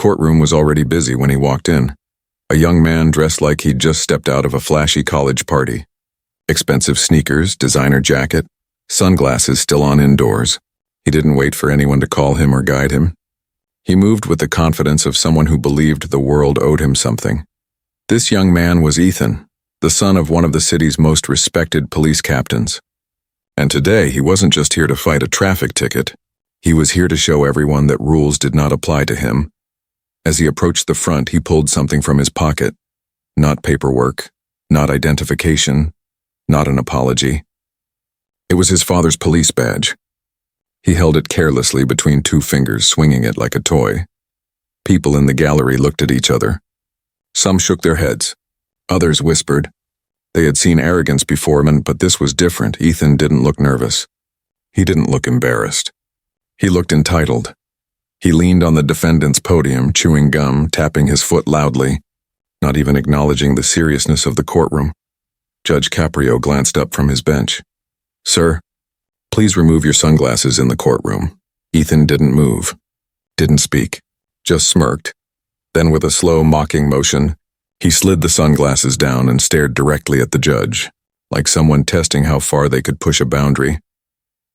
courtroom was already busy when he walked in. A young man dressed like he'd just stepped out of a flashy college party. Expensive sneakers, designer jacket, sunglasses still on indoors. He didn't wait for anyone to call him or guide him. He moved with the confidence of someone who believed the world owed him something. This young man was Ethan, the son of one of the city's most respected police captains. And today he wasn't just here to fight a traffic ticket. He was here to show everyone that rules did not apply to him. As he approached the front, he pulled something from his pocket. Not paperwork, not identification, not an apology. It was his father's police badge. He held it carelessly between two fingers, swinging it like a toy. People in the gallery looked at each other. Some shook their heads. Others whispered. They had seen arrogance before him, but this was different. Ethan didn't look nervous. He didn't look embarrassed. He looked entitled. He leaned on the defendant's podium, chewing gum, tapping his foot loudly, not even acknowledging the seriousness of the courtroom. Judge Caprio glanced up from his bench. "Sir, please remove your sunglasses in the courtroom." Ethan didn't move, didn't speak, just smirked. Then with a slow, mocking motion, he slid the sunglasses down and stared directly at the judge, like someone testing how far they could push a boundary.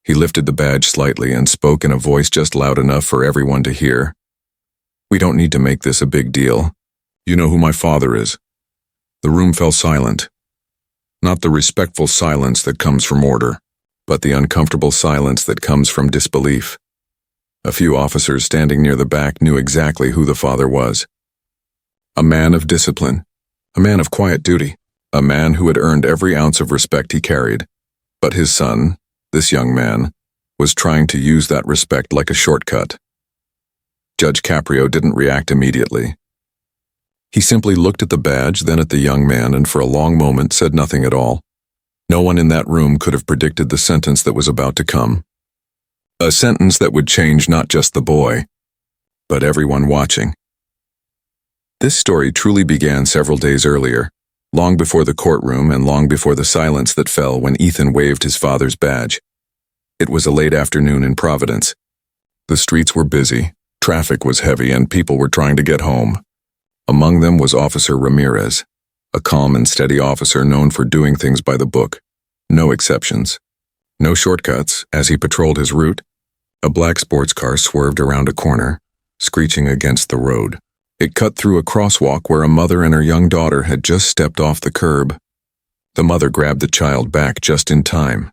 He lifted the badge slightly and spoke in a voice just loud enough for everyone to hear. "We don't need to make this a big deal. You know who my father is." The room fell silent. Not the respectful silence that comes from order, but the uncomfortable silence that comes from disbelief. A few officers standing near the back knew exactly who the father was. A man of discipline, a man of quiet duty, a man who had earned every ounce of respect he carried. But his son, this young man, was trying to use that respect like a shortcut. Judge Caprio didn't react immediately. He simply looked at the badge, then at the young man, and for a long moment said nothing at all. No one in that room could have predicted the sentence that was about to come. A sentence that would change not just the boy, but everyone watching. This story truly began several days earlier, long before the courtroom and long before the silence that fell when Ethan waved his father's badge. It was a late afternoon in Providence. The streets were busy, traffic was heavy, and people were trying to get home. Among them was Officer Ramirez, a calm and steady officer known for doing things by the book. No exceptions. No shortcuts. As he patrolled his route, a black sports car swerved around a corner, screeching against the road. It cut through a crosswalk where a mother and her young daughter had just stepped off the curb. The mother grabbed the child back just in time.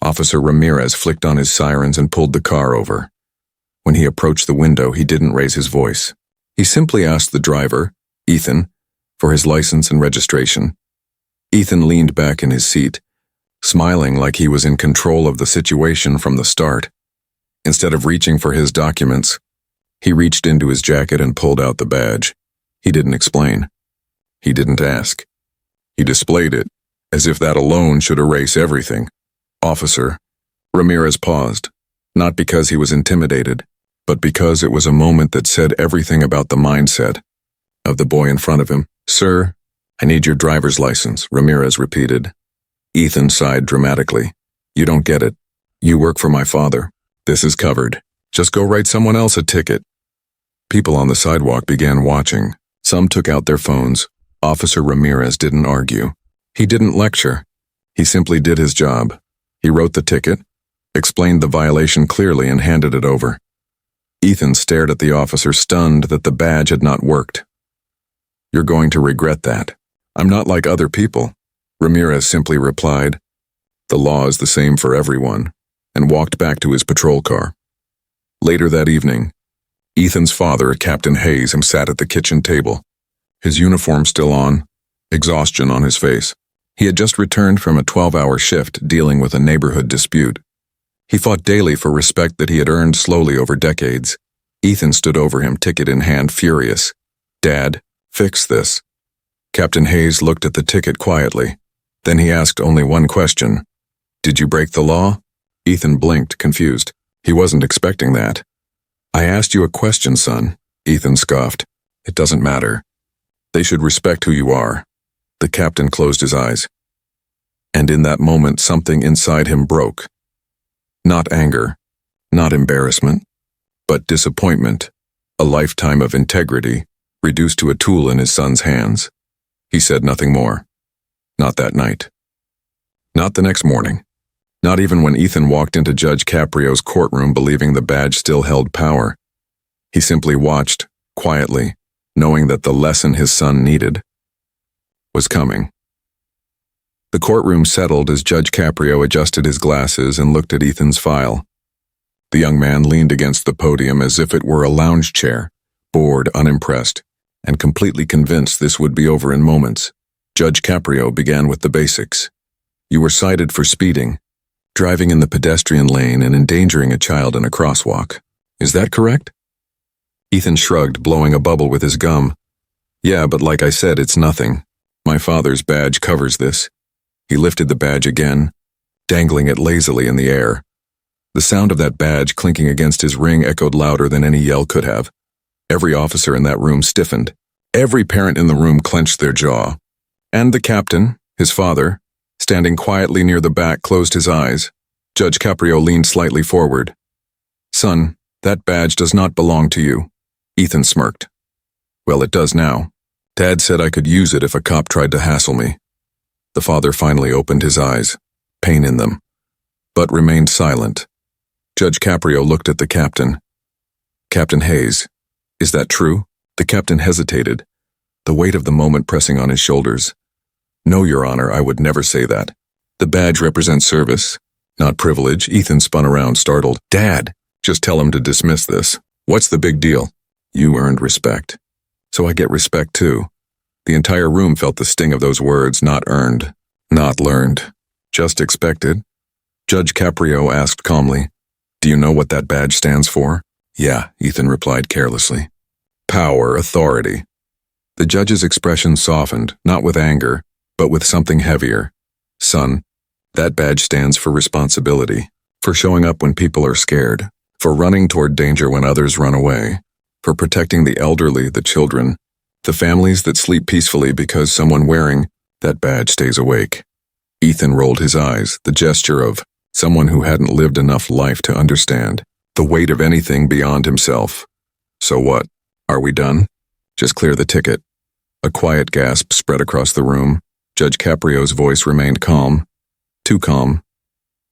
Officer Ramirez flicked on his sirens and pulled the car over. When he approached the window, he didn't raise his voice. He simply asked the driver, Ethan, for his license and registration. Ethan leaned back in his seat, smiling like he was in control of the situation from the start. Instead of reaching for his documents, he reached into his jacket and pulled out the badge. He didn't explain. He didn't ask. He displayed it, as if that alone should erase everything. "Officer," Ramirez paused, not because he was intimidated, but because it was a moment that said everything about the mindset of the boy in front of him. "Sir, I need your driver's license," Ramirez repeated. Ethan sighed dramatically. "You don't get it. You work for my father. This is covered. Just go write someone else a ticket." People on the sidewalk began watching. Some took out their phones. Officer Ramirez didn't argue. He didn't lecture. He simply did his job. He wrote the ticket, explained the violation clearly, and handed it over. Ethan stared at the officer, stunned that the badge had not worked. "You're going to regret that. I'm not like other people," Ramirez simply replied. "The law is the same for everyone," and walked back to his patrol car. Later that evening, Ethan's father, Captain Hayes, sat at the kitchen table, his uniform still on, exhaustion on his face. He had just returned from a 12-hour shift dealing with a neighborhood dispute. He fought daily for respect that he had earned slowly over decades. Ethan stood over him, ticket in hand, furious. "Dad, fix this." Captain Hayes looked at the ticket quietly. Then he asked only one question. "Did you break the law?" Ethan blinked, confused. He wasn't expecting that. "I asked you a question, son," Ethan scoffed. "It doesn't matter. They should respect who you are." The captain closed his eyes. And in that moment, something inside him broke. Not anger, not embarrassment, but disappointment. A lifetime of integrity, reduced to a tool in his son's hands. He said nothing more. Not that night. Not the next morning. Not even when Ethan walked into Judge Caprio's courtroom believing the badge still held power. He simply watched, quietly, knowing that the lesson his son needed was coming. The courtroom settled as Judge Caprio adjusted his glasses and looked at Ethan's file. The young man leaned against the podium as if it were a lounge chair, bored, unimpressed, and completely convinced this would be over in moments. Judge Caprio began with the basics. You were cited for speeding, driving in the pedestrian lane and endangering a child in a crosswalk. Is that correct? Ethan shrugged, blowing a bubble with his gum. Yeah, but like I said, it's nothing. My father's badge covers this. He lifted the badge again, dangling it lazily in the air. The sound of that badge clinking against his ring echoed louder than any yell could have. Every officer in that room stiffened. Every parent in the room clenched their jaw. And the captain, his father, standing quietly near the back, closed his eyes. Judge Caprio leaned slightly forward. Son, that badge does not belong to you. Ethan smirked. Well, it does now. Dad said I could use it if a cop tried to hassle me. The father finally opened his eyes, pain in them, but remained silent. Judge Caprio looked at the captain. Captain Hayes, is that true? The captain hesitated, the weight of the moment pressing on his shoulders. No, Your Honor, I would never say that. The badge represents service, not privilege. Ethan spun around, startled. Dad, just tell him to dismiss this. What's the big deal? You earned respect. So I get respect too. The entire room felt the sting of those words, not earned, not learned, just expected. Judge Caprio asked calmly, Do you know what that badge stands for? Yeah, Ethan replied carelessly. Power, authority. The judge's expression softened, not with anger, but with something heavier. Son, that badge stands for responsibility, for showing up when people are scared, for running toward danger when others run away, for protecting the elderly, the children, the families that sleep peacefully because someone wearing that badge stays awake. Ethan rolled his eyes, the gesture of someone who hadn't lived enough life to understand the weight of anything beyond himself. So what? Are we done? Just clear the ticket. A quiet gasp spread across the room. Judge Caprio's voice remained calm. Too calm.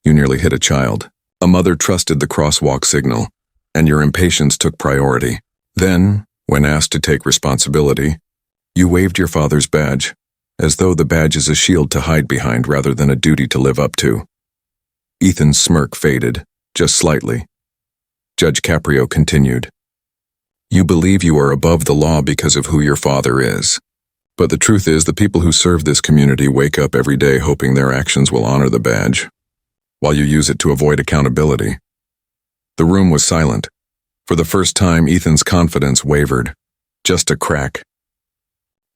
You nearly hit a child. A mother trusted the crosswalk signal, and your impatience took priority. Then, when asked to take responsibility, you waved your father's badge, as though the badge is a shield to hide behind rather than a duty to live up to. Ethan's smirk faded, just slightly. Judge Caprio continued. You believe you are above the law because of who your father is. But the truth is the people who serve this community wake up every day hoping their actions will honor the badge, while you use it to avoid accountability. The room was silent. For the first time, Ethan's confidence wavered. Just a crack.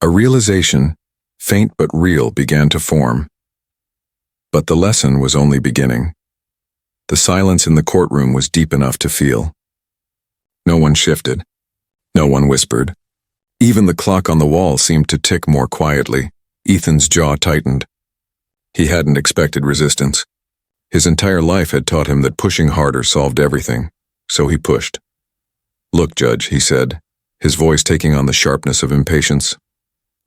A realization, faint but real, began to form. But the lesson was only beginning. The silence in the courtroom was deep enough to feel. No one shifted. No one whispered. Even the clock on the wall seemed to tick more quietly. Ethan's jaw tightened. He hadn't expected resistance. His entire life had taught him that pushing harder solved everything, so he pushed. Look, Judge, he said, his voice taking on the sharpness of impatience.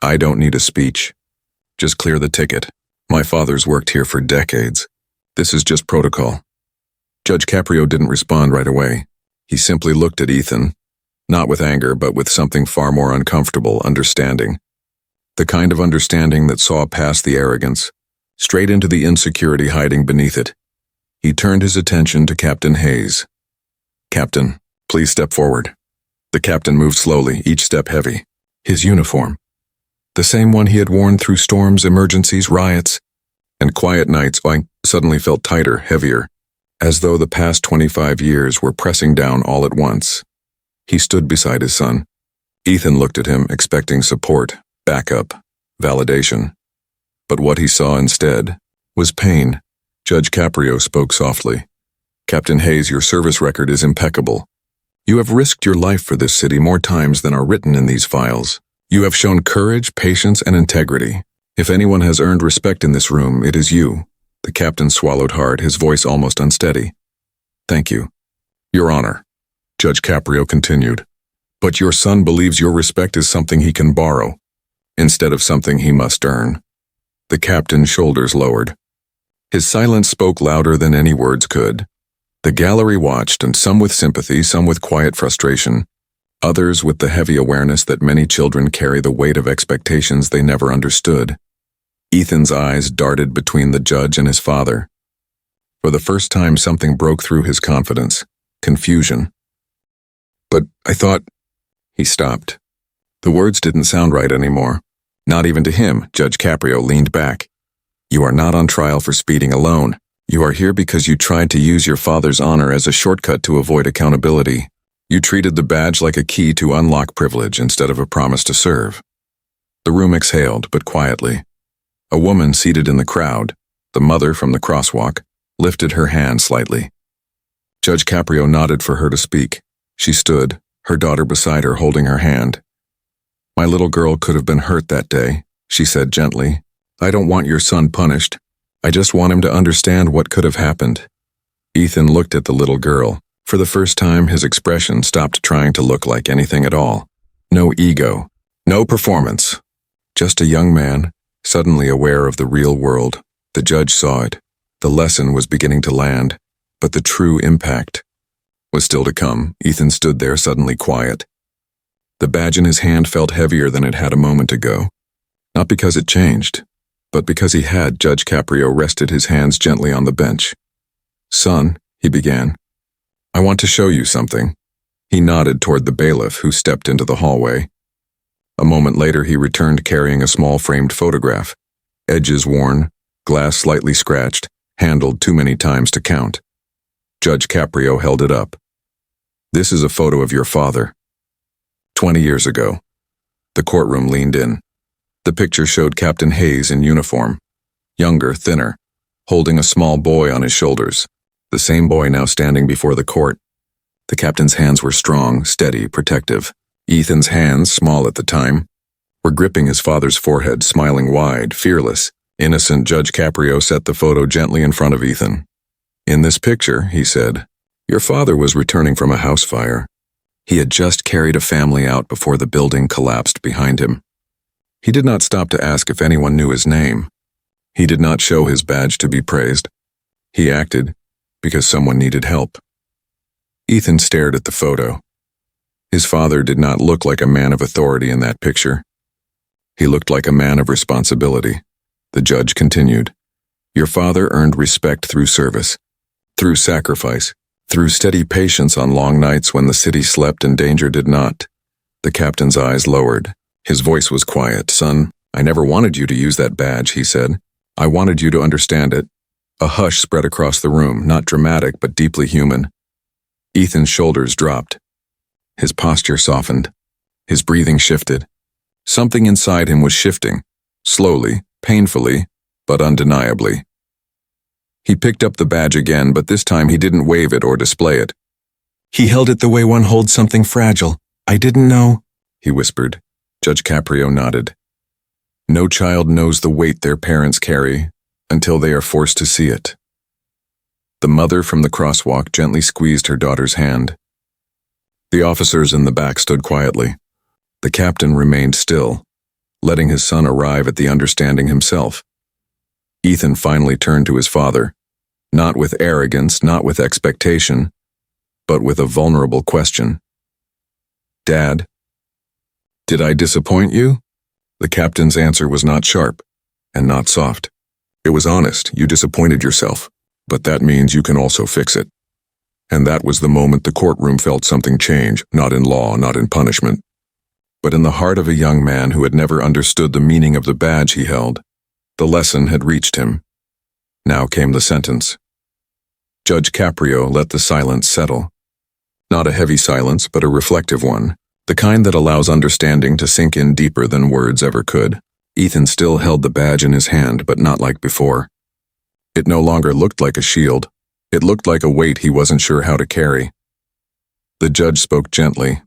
I don't need a speech. Just clear the ticket. My father's worked here for decades. This is just protocol. Judge Caprio didn't respond right away. He simply looked at Ethan, not with anger, but with something far more uncomfortable, understanding. The kind of understanding that saw past the arrogance, straight into the insecurity hiding beneath it. He turned his attention to Captain Hayes. Captain, please step forward. The captain moved slowly, each step heavy. His uniform. The same one he had worn through storms, emergencies, riots, and quiet nights, suddenly felt tighter, heavier, as though the past 25 years were pressing down all at once. He stood beside his son. Ethan looked at him, expecting support, backup, validation. But what he saw instead was pain. Judge Caprio spoke softly. Captain Hayes, your service record is impeccable. You have risked your life for this city more times than are written in these files. You have shown courage, patience, and integrity. If anyone has earned respect in this room, it is you. The captain swallowed hard, his voice almost unsteady. Thank you. Your Honor, Judge Caprio continued. But your son believes your respect is something he can borrow, instead of something he must earn. The captain's shoulders lowered. His silence spoke louder than any words could. The gallery watched, and some with sympathy, some with quiet frustration, others with the heavy awareness that many children carry the weight of expectations they never understood. Ethan's eyes darted between the judge and his father. For the first time, something broke through his confidence. Confusion. But I thought... He stopped. The words didn't sound right anymore. Not even to him. Judge Caprio leaned back. You are not on trial for speeding alone. You are here because you tried to use your father's honor as a shortcut to avoid accountability. You treated the badge like a key to unlock privilege instead of a promise to serve. The room exhaled, but quietly. A woman seated in the crowd, the mother from the crosswalk, lifted her hand slightly. Judge Caprio nodded for her to speak. She stood, her daughter beside her holding her hand. My little girl could have been hurt that day, she said gently. I don't want your son punished. I just want him to understand what could have happened. Ethan looked at the little girl. For the first time, his expression stopped trying to look like anything at all. No ego. No performance. Just a young man, suddenly aware of the real world. The judge saw it. The lesson was beginning to land, but the true impact was still to come. Ethan stood there suddenly quiet. The badge in his hand felt heavier than it had a moment ago. Not because it changed, but because he had. Judge Caprio rested his hands gently on the bench. Son, he began, I want to show you something. He nodded toward the bailiff, who stepped into the hallway. A moment later, he returned carrying a small framed photograph. Edges worn, glass slightly scratched, handled too many times to count. Judge Caprio held it up. This is a photo of your father. 20 years ago. The courtroom leaned in. The picture showed Captain Hayes in uniform, younger, thinner, holding a small boy on his shoulders, the same boy now standing before the court. The captain's hands were strong, steady, protective. Ethan's hands, small at the time, were gripping his father's forehead, smiling wide, fearless. Innocent. Judge Caprio set the photo gently in front of Ethan. In this picture, he said, your father was returning from a house fire. He had just carried a family out before the building collapsed behind him. He did not stop to ask if anyone knew his name. He did not show his badge to be praised. He acted because someone needed help. Ethan stared at the photo. His father did not look like a man of authority in that picture. He looked like a man of responsibility. The judge continued. Your father earned respect through service, through sacrifice, through steady patience on long nights when the city slept and danger did not. The captain's eyes lowered. His voice was quiet. Son, I never wanted you to use that badge, he said. I wanted you to understand it. A hush spread across the room, not dramatic but deeply human. Ethan's shoulders dropped. His posture softened. His breathing shifted. Something inside him was shifting, slowly, painfully, but undeniably. He picked up the badge again, but this time he didn't wave it or display it. He held it the way one holds something fragile. I didn't know, he whispered. Judge Caprio nodded. No child knows the weight their parents carry until they are forced to see it. The mother from the crosswalk gently squeezed her daughter's hand. The officers in the back stood quietly. The captain remained still, letting his son arrive at the understanding himself. Ethan finally turned to his father, not with arrogance, not with expectation, but with a vulnerable question. Dad, did I disappoint you? The captain's answer was not sharp and not soft. It was honest. You disappointed yourself, but that means you can also fix it. And that was the moment the courtroom felt something change, not in law, not in punishment, but in the heart of a young man who had never understood the meaning of the badge he held. The lesson had reached him. Now came the sentence. Judge Caprio let the silence settle. Not a heavy silence, but a reflective one, the kind that allows understanding to sink in deeper than words ever could. Ethan still held the badge in his hand, but not like before. It no longer looked like a shield. It looked like a weight he wasn't sure how to carry. The judge spoke gently.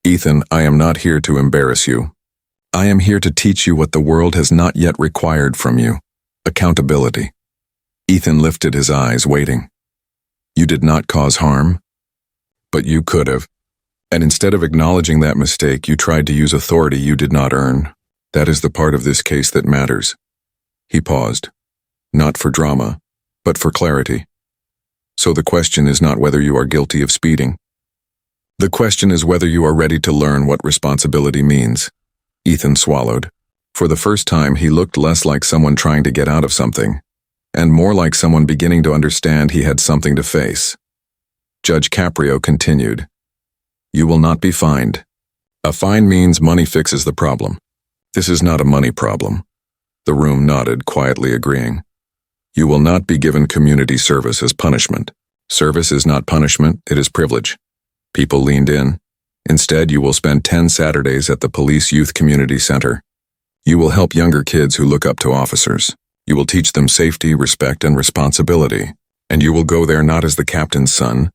Ethan, I am not here to embarrass you. I am here to teach you what the world has not yet required from you. Accountability. Ethan lifted his eyes, waiting. You did not cause harm, but you could have. And instead of acknowledging that mistake, you tried to use authority you did not earn. That is the part of this case that matters. He paused. Not for drama, but for clarity. So the question is not whether you are guilty of speeding. The question is whether you are ready to learn what responsibility means. Ethan swallowed. For the first time, he looked less like someone trying to get out of something, and more like someone beginning to understand he had something to face. Judge Caprio continued. You will not be fined. A fine means money fixes the problem. This is not a money problem. The room nodded, quietly agreeing. You will not be given community service as punishment. Service is not punishment, it is privilege. People leaned in. Instead, you will spend 10 Saturdays at the Police Youth Community Center. You will help younger kids who look up to officers. You will teach them safety, respect, and responsibility. And you will go there not as the captain's son,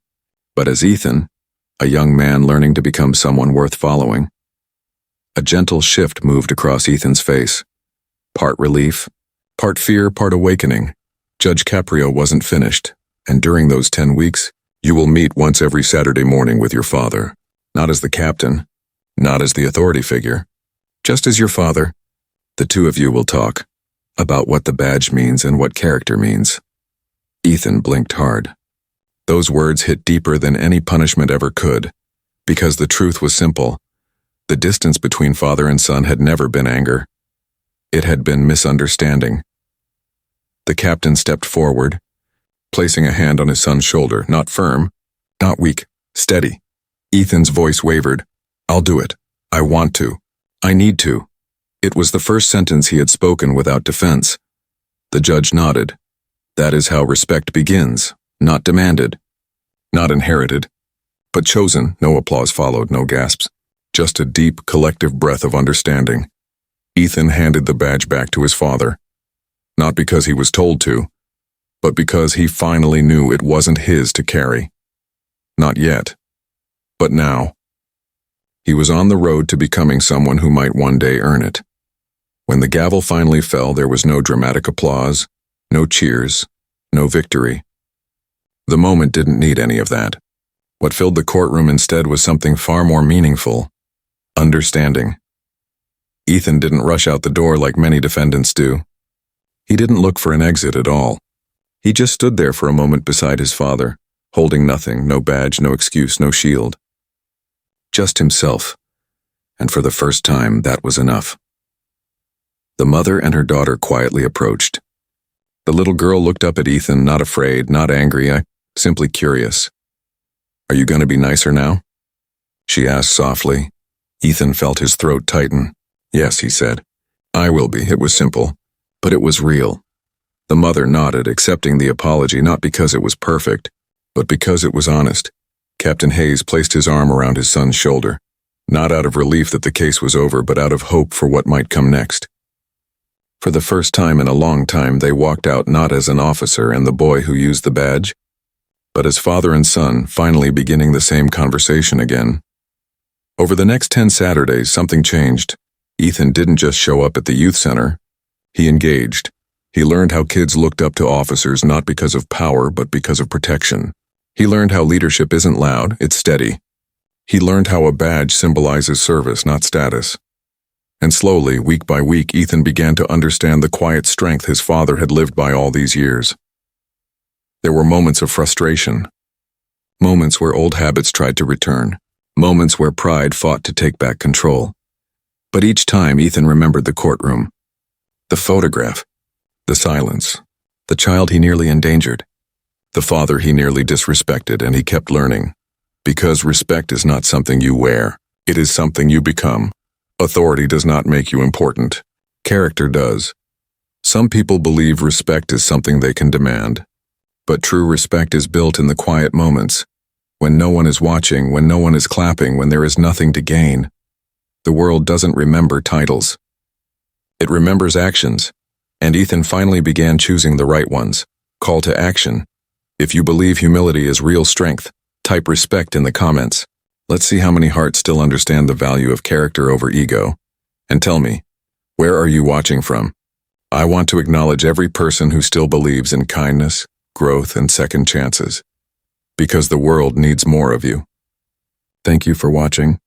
but as Ethan, a young man learning to become someone worth following. A gentle shift moved across Ethan's face. Part relief, part fear, part awakening. Judge Caprio wasn't finished, and during those 10 weeks, you will meet once every Saturday morning with your father. Not as the captain, not as the authority figure, just as your father. The two of you will talk about what the badge means and what character means. Ethan blinked hard. Those words hit deeper than any punishment ever could, because the truth was simple. The distance between father and son had never been anger. It had been misunderstanding. The captain stepped forward, placing a hand on his son's shoulder, not firm, not weak, steady. Ethan's voice wavered. I'll do it. I want to. I need to. It was the first sentence he had spoken without defense. The judge nodded. That is how respect begins, not demanded, not inherited, but chosen. No applause followed, no gasps. Just a deep, collective breath of understanding. Ethan handed the badge back to his father. Not because he was told to, but because he finally knew it wasn't his to carry. Not yet. But now. He was on the road to becoming someone who might one day earn it. When the gavel finally fell, there was no dramatic applause, no cheers, no victory. The moment didn't need any of that. What filled the courtroom instead was something far more meaningful. Understanding. Ethan didn't rush out the door like many defendants do. He didn't look for an exit at all. He just stood there for a moment beside his father, holding nothing, no badge, no excuse, no shield. Just himself. And for the first time, that was enough. The mother and her daughter quietly approached. The little girl looked up at Ethan, not afraid, not angry, simply curious. Are you going to be nicer now? She asked softly. Ethan felt his throat tighten. Yes, he said. I will be. It was simple, but it was real. The mother nodded, accepting the apology not because it was perfect, but because it was honest. Captain Hayes placed his arm around his son's shoulder, not out of relief that the case was over, but out of hope for what might come next. For the first time in a long time, they walked out not as an officer and the boy who used the badge, but as father and son, finally beginning the same conversation again. Over the next 10 Saturdays, something changed. Ethan didn't just show up at the youth center. He engaged. He learned how kids looked up to officers not because of power, but because of protection. He learned how leadership isn't loud, it's steady. He learned how a badge symbolizes service, not status. And slowly, week by week, Ethan began to understand the quiet strength his father had lived by all these years. There were moments of frustration. Moments where old habits tried to return. Moments where pride fought to take back control. But each time, Ethan remembered the courtroom. The photograph. The silence. The child he nearly endangered. The father he nearly disrespected, and he kept learning. Because respect is not something you wear. It is something you become. Authority does not make you important. Character does. Some people believe respect is something they can demand. But true respect is built in the quiet moments. When no one is watching, when no one is clapping, when there is nothing to gain. The world doesn't remember titles. It remembers actions. And Ethan finally began choosing the right ones. Call to action. If you believe humility is real strength, type respect in the comments. Let's see how many hearts still understand the value of character over ego. And tell me, where are you watching from? I want to acknowledge every person who still believes in kindness, growth, and second chances. Because the world needs more of you. Thank you for watching.